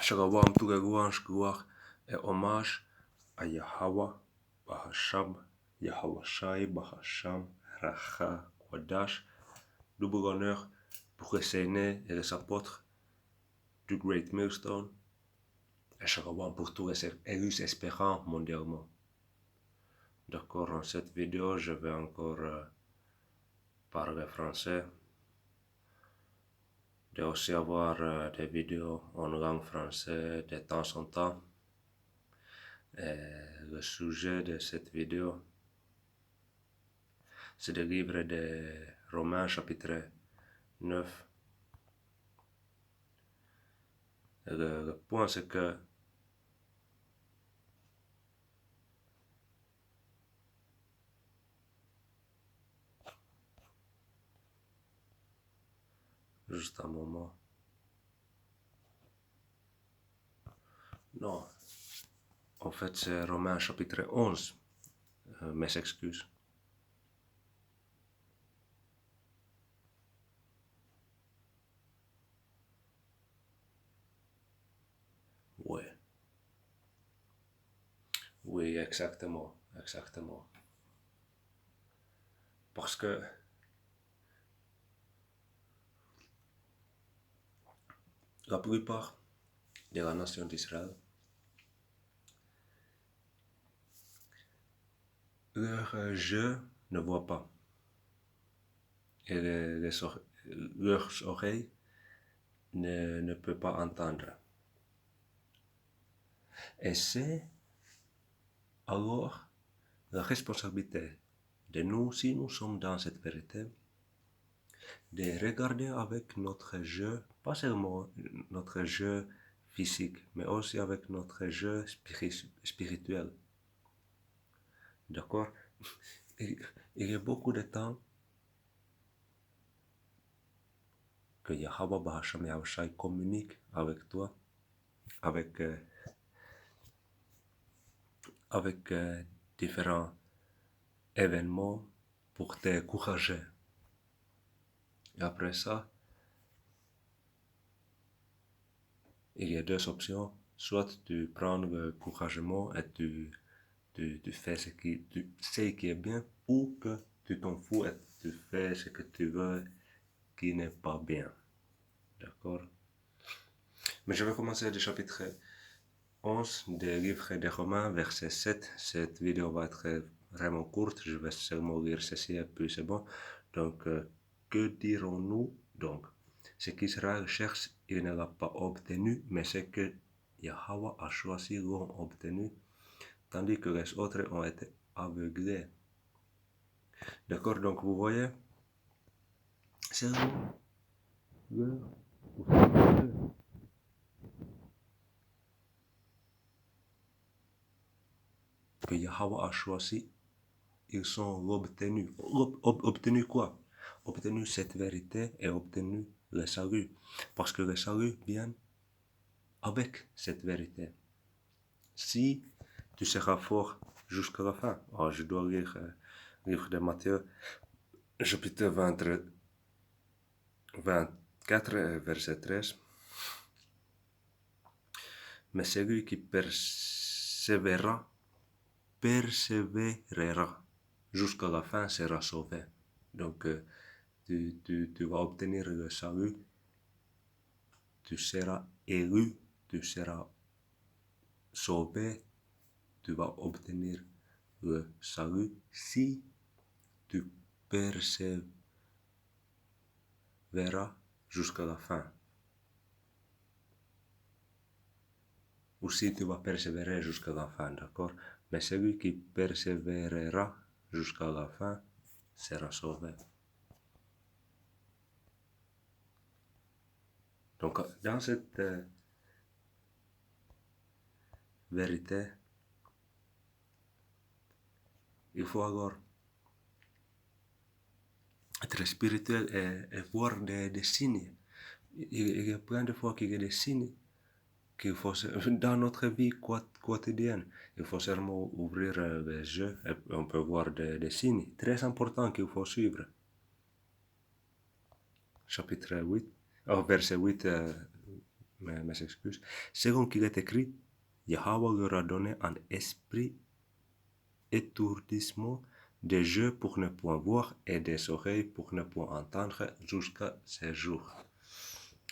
Shalom, tous les louanges, gloire et hommage à Yahweh, Bahasham, Yahweh Shai, Bahasham, Racha, Kwadash, double honneur pour les aînés et les apôtres du Great Millstone, et Shalom pour tous les élus espérants mondialement. D'accord, dans cette vidéo, je vais encore parler français. Je vais aussi avoir des vidéos en langue française de temps en temps. Et le sujet de cette vidéo, c'est le livre de Romains chapitre 9. Et le point, c'est que juste un moment. Non, en fait, c'est Romains chapitre 11. Mes excuses. Oui. Oui, exactement. Exactement. Parce que la plupart de la nation d'Israël, leur jeu ne voit pas. Et leurs oreilles ne peuvent pas entendre. Et c'est alors la responsabilité de nous, si nous sommes dans cette vérité, de regarder avec notre jeu, pas seulement notre jeu physique, mais aussi avec notre jeu spirituel. D'accord? Il y a beaucoup de temps que Yahweh Bahasham Yahushai communique avec toi, avec différents événements pour t'encourager. Et après ça, il y a deux options. Soit tu prends le encouragement et tu fais ce qui est bien, ou que tu t'en fous et tu fais ce que tu veux qui n'est pas bien. D'accord? Mais je vais commencer du chapitre 11 du livre des Romains, verset 7. Cette vidéo va être vraiment courte, je vais seulement lire ceci et puis c'est bon. Donc, que dirons-nous donc? Ce qu'Israël cherche, il ne l'a pas obtenu, mais ce que Yahweh a choisi l'ont obtenu, tandis que les autres ont été aveuglés. D'accord, donc vous voyez, c'est que Yahweh a choisi, ils ont obtenu. Obtenu quoi? Obtenu cette vérité et obtenu le salut. Parce que le salut vient avec cette vérité. Si tu seras fort jusqu'à la fin, je dois lire le livre de Matthieu, chapitre 24, verset 13. Mais celui qui persévérera jusqu'à la fin sera sauvé. Donc, tu vas obtenir le salut, tu seras élu, tu seras sauvé, tu vas obtenir le salut si tu persévéreras jusqu'à la fin. Ou si tu vas persévérer jusqu'à la fin, d'accord? Mais celui qui persévérera jusqu'à la fin sera sauvé. Donc, dans cette vérité, il faut alors être spirituel et voir des signes. Il y a plein de fois qu'il y a des signes qu'il faut, dans notre vie quotidienne, il faut seulement ouvrir les yeux et on peut voir des signes très importants qu'il faut suivre. Chapitre 8, verset 8 mes excuses. Selon qu'il est écrit, Yahweh leur a donné un esprit étourdissement, des yeux pour ne point voir et des oreilles pour ne point entendre jusqu'à ces jours.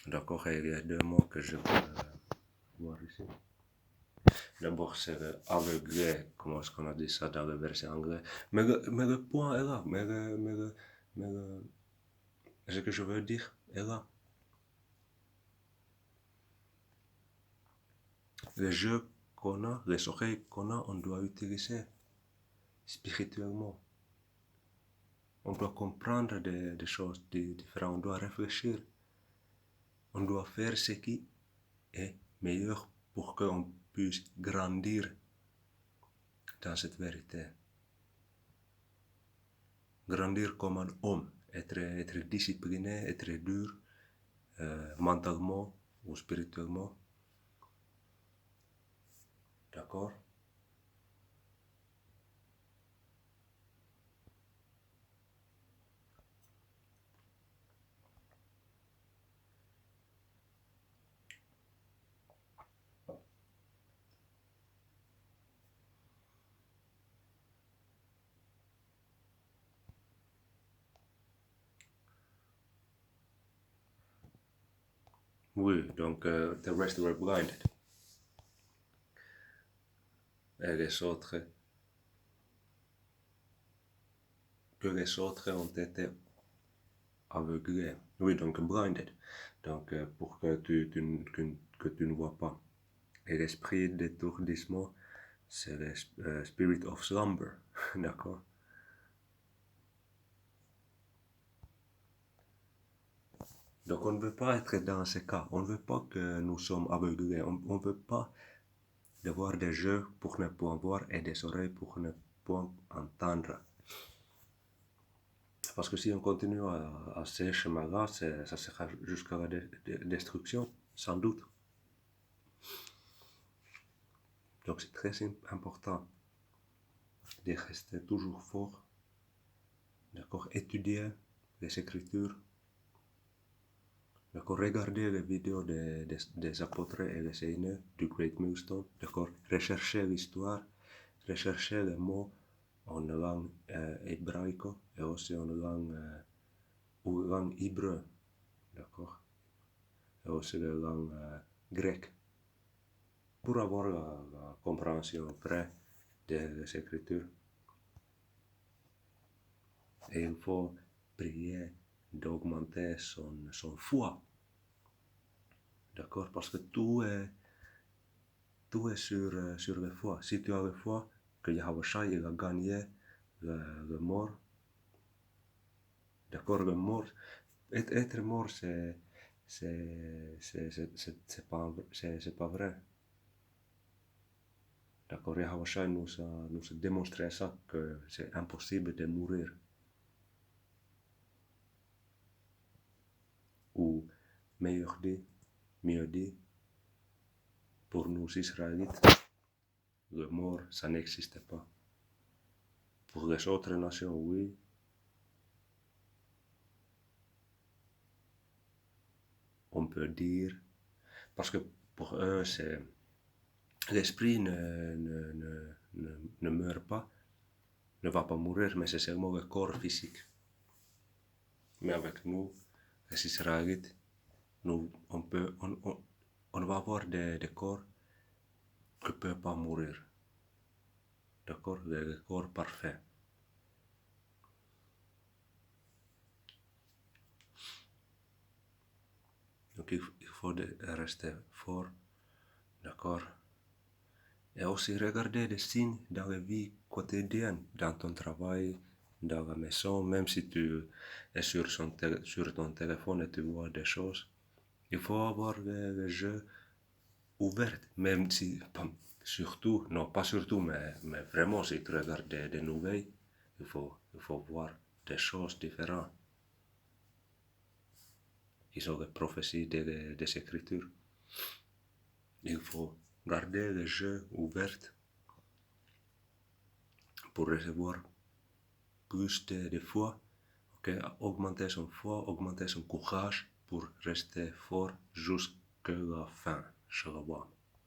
D'accord, il y a deux mots que je veux voir ici. D'abord, c'est aveuglé, comment est-ce qu'on a dit ça dans le verset anglais. Mais le point est là, ce que je veux dire est là. Les yeux qu'on a, les oreilles qu'on a, on doit utiliser spirituellement. On doit comprendre des choses différentes, on doit réfléchir. On doit faire ce qui est meilleur pour qu'on puisse grandir dans cette vérité. Grandir comme un homme, être discipliné, être dur, mentalement ou spirituellement. D'accord? Oui, donc the rest were blinded. Et les autres, que les autres ont été aveuglés. Oui, donc blinded. Donc pour que tu ne vois pas. Et l'esprit d'étourdissement, c'est le spirit of slumber. D'accord? Donc on ne veut pas être dans ce cas. On ne veut pas que nous sommes aveuglés. On ne veut pas d'avoir des yeux pour ne point voir et des oreilles pour ne point entendre. Parce que si on continue à ces chemins-là, ça sera jusqu'à la destruction, sans doute. Donc c'est très important de rester toujours fort, d'accord, étudier les Écritures, d'accord, regarder les vidéos des apôtres et les seigneurs du Great Millstone, d'accord, rechercher l'histoire, rechercher les mots en langue hébraïque et aussi en langue hébreu, d'accord, et aussi la langue grecque, pour avoir la compréhension vraie des Écritures. Et il faut prier d'augmenter son foi. D'accord? Parce que tout est sur la foi. Si tu as la foi que Yahweh Shai il a gagné le mort, d'accord? Le mort, être mort, c'est pas vrai. D'accord? Yahweh Shai nous a démontré ça, que c'est impossible de mourir. Ou mieux dit, pour nous Israélites, le mort, ça n'existe pas. Pour les autres nations, oui. On peut dire, parce que pour eux, c'est l'esprit ne meurt pas, ne va pas mourir, mais c'est seulement le corps physique. Mais avec nous, les Israélites, on va avoir des corps qui ne peuvent pas mourir. D'accord? Le corps parfait. Donc il faut rester fort, d'accord? Et aussi regarder des signes dans la vie quotidienne, dans ton travail, dans la maison, même si tu es sur ton téléphone et tu vois des choses. Il faut avoir les yeux ouverts, même si, surtout, non pas surtout, mais vraiment si tu regardes des nouvelles, il faut voir des choses différentes. Ils ont les prophéties des Écritures. Il faut garder les yeux ouverts pour recevoir plus de foi, okay? Augmenter son foi, augmenter son courage pour rester fort que la fin. Je revois.